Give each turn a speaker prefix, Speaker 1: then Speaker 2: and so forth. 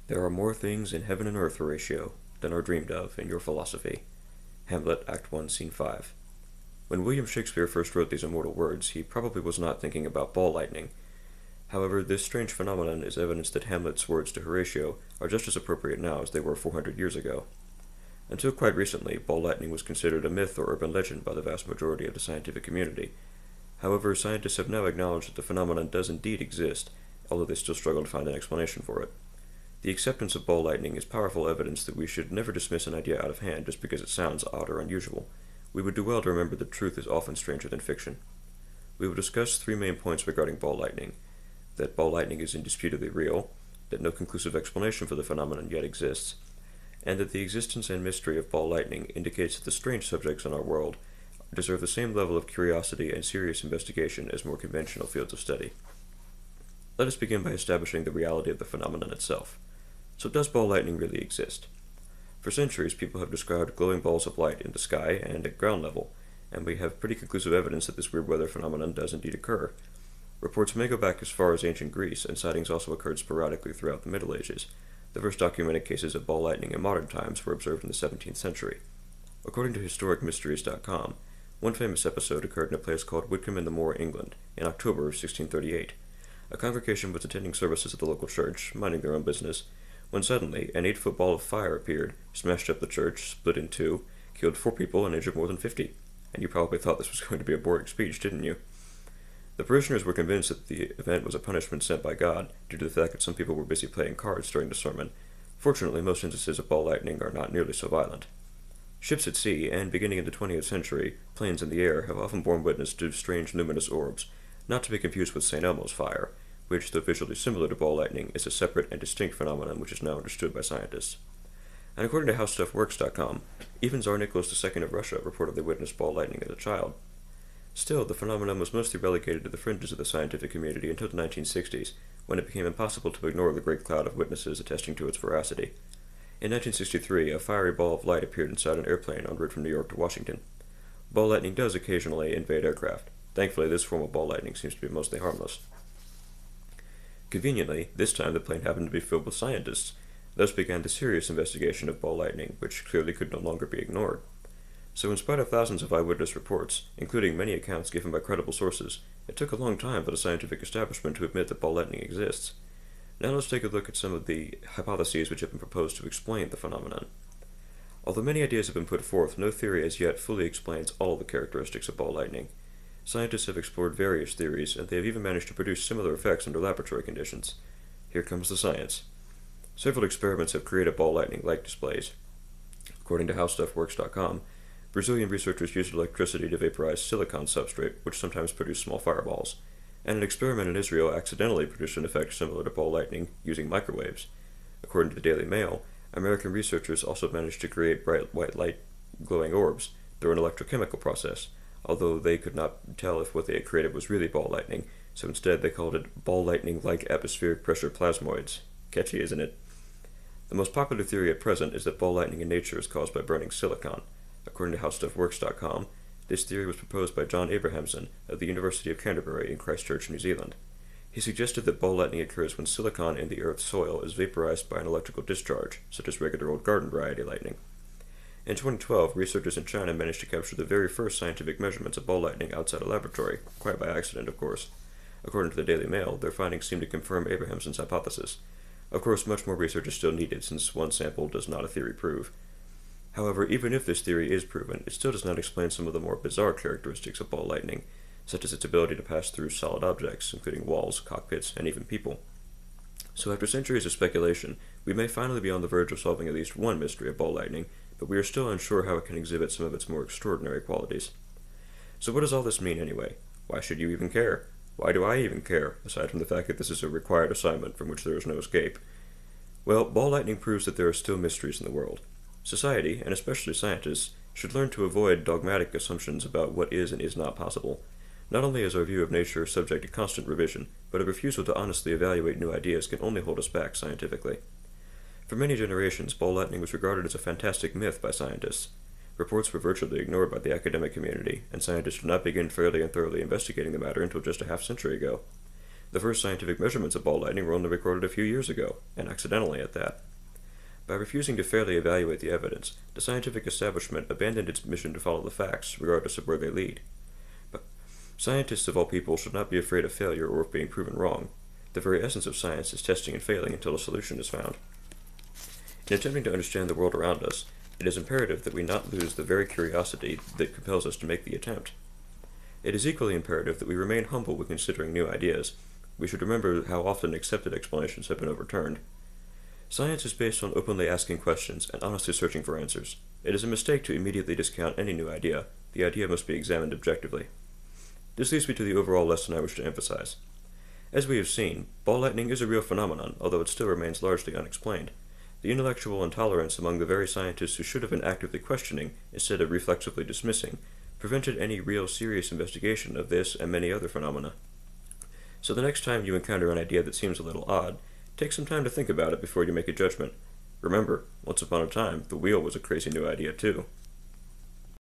Speaker 1: There are more things in heaven and earth, Horatio, than are dreamed of in your philosophy. Hamlet, Act 1, Scene 5. When William Shakespeare first wrote these immortal words, he probably was not thinking about ball lightning. However, this strange phenomenon is evidence that Hamlet's words to Horatio are just as appropriate now as they were 400 years ago. Until quite recently, ball lightning was considered a myth or urban legend by the vast majority of the scientific community. However, scientists have now acknowledged that the phenomenon does indeed exist, although they still struggle to find an explanation for it. The acceptance of ball lightning is powerful evidence that we should never dismiss an idea out of hand just because it sounds odd or unusual. We would do well to remember that truth is often stranger than fiction. We will discuss three main points regarding ball lightning: that ball lightning is indisputably real, that no conclusive explanation for the phenomenon yet exists, and that the existence and mystery of ball lightning indicates that the strange subjects in our world deserve the same level of curiosity and serious investigation as more conventional fields of study. Let us begin by establishing the reality of the phenomenon itself. So does ball lightning really exist? For centuries, people have described glowing balls of light in the sky and at ground level, and we have pretty conclusive evidence that this weird weather phenomenon does indeed occur. Reports may go back as far as ancient Greece, and sightings also occurred sporadically throughout the Middle Ages. The first documented cases of ball lightning in modern times were observed in the 17th century. According to historicmysteries.com, one famous episode occurred in a place called Whitcomb in the Moor, England, in October of 1638. A congregation was attending services at the local church, minding their own business, when suddenly an 8-foot ball of fire appeared, smashed up the church, split in two, killed 4 people, and injured more than 50. And you probably thought this was going to be a boring speech, didn't you? The parishioners were convinced that the event was a punishment sent by God due to the fact that some people were busy playing cards during the sermon. Fortunately, most instances of ball lightning are not nearly so violent. Ships at sea, and beginning in the 20th century, planes in the air have often borne witness to strange luminous orbs, not to be confused with St. Elmo's fire, which, though visually similar to ball lightning, is a separate and distinct phenomenon which is now understood by scientists. And according to HowStuffWorks.com, even Tsar Nicholas II of Russia reportedly witnessed ball lightning as a child. Still, the phenomenon was mostly relegated to the fringes of the scientific community until the 1960s, when it became impossible to ignore the great cloud of witnesses attesting to its veracity. In 1963, a fiery ball of light appeared inside an airplane en route from New York to Washington. Ball lightning does occasionally invade aircraft. Thankfully, this form of ball lightning seems to be mostly harmless. Conveniently, this time the plane happened to be filled with scientists. Thus began the serious investigation of ball lightning, which clearly could no longer be ignored. So in spite of thousands of eyewitness reports, including many accounts given by credible sources, it took a long time for the scientific establishment to admit that ball lightning exists. Now let's take a look at some of the hypotheses which have been proposed to explain the phenomenon. Although many ideas have been put forth, no theory as yet fully explains all the characteristics of ball lightning. Scientists have explored various theories, and they have even managed to produce similar effects under laboratory conditions. Here comes the science. Several experiments have created ball lightning-like displays. According to HowStuffWorks.com, Brazilian researchers used electricity to vaporize silicon substrate, which sometimes produce small fireballs, and an experiment in Israel accidentally produced an effect similar to ball lightning using microwaves. According to the Daily Mail, American researchers also managed to create bright white light glowing orbs through an electrochemical process, although they could not tell if what they had created was really ball lightning, so instead they called it ball lightning-like atmospheric pressure plasmoids. Catchy, isn't it? The most popular theory at present is that ball lightning in nature is caused by burning silicon. According to HowStuffWorks.com, this theory was proposed by John Abrahamson of the University of Canterbury in Christchurch, New Zealand. He suggested that ball lightning occurs when silicon in the Earth's soil is vaporized by an electrical discharge, such as regular old garden variety lightning. In 2012, researchers in China managed to capture the very first scientific measurements of ball lightning outside a laboratory, quite by accident, of course. According to the Daily Mail, their findings seem to confirm Abrahamson's hypothesis. Of course, much more research is still needed, since one sample does not a theory prove. However, even if this theory is proven, it still does not explain some of the more bizarre characteristics of ball lightning, such as its ability to pass through solid objects, including walls, cockpits, and even people. So after centuries of speculation, we may finally be on the verge of solving at least one mystery of ball lightning, but we are still unsure how it can exhibit some of its more extraordinary qualities. So what does all this mean anyway? Why should you even care? Why do I even care, aside from the fact that this is a required assignment from which there is no escape? Well, ball lightning proves that there are still mysteries in the world. Society, and especially scientists, should learn to avoid dogmatic assumptions about what is and is not possible. Not only is our view of nature subject to constant revision, but a refusal to honestly evaluate new ideas can only hold us back scientifically. For many generations, ball lightning was regarded as a fantastic myth by scientists. Reports were virtually ignored by the academic community, and scientists did not begin fairly and thoroughly investigating the matter until just a half-century ago. The first scientific measurements of ball lightning were only recorded a few years ago, and accidentally at that. By refusing to fairly evaluate the evidence, the scientific establishment abandoned its mission to follow the facts, regardless of where they lead. But scientists of all people should not be afraid of failure or of being proven wrong. The very essence of science is testing and failing until a solution is found. In attempting to understand the world around us, it is imperative that we not lose the very curiosity that compels us to make the attempt. It is equally imperative that we remain humble when considering new ideas. We should remember how often accepted explanations have been overturned. Science is based on openly asking questions and honestly searching for answers. It is a mistake to immediately discount any new idea. The idea must be examined objectively. This leads me to the overall lesson I wish to emphasize. As we have seen, ball lightning is a real phenomenon, although it still remains largely unexplained. The intellectual intolerance among the very scientists who should have been actively questioning, instead of reflexively dismissing, prevented any real serious investigation of this and many other phenomena. So the next time you encounter an idea that seems a little odd, take some time to think about it before you make a judgment. Remember, once upon a time, the wheel was a crazy new idea too.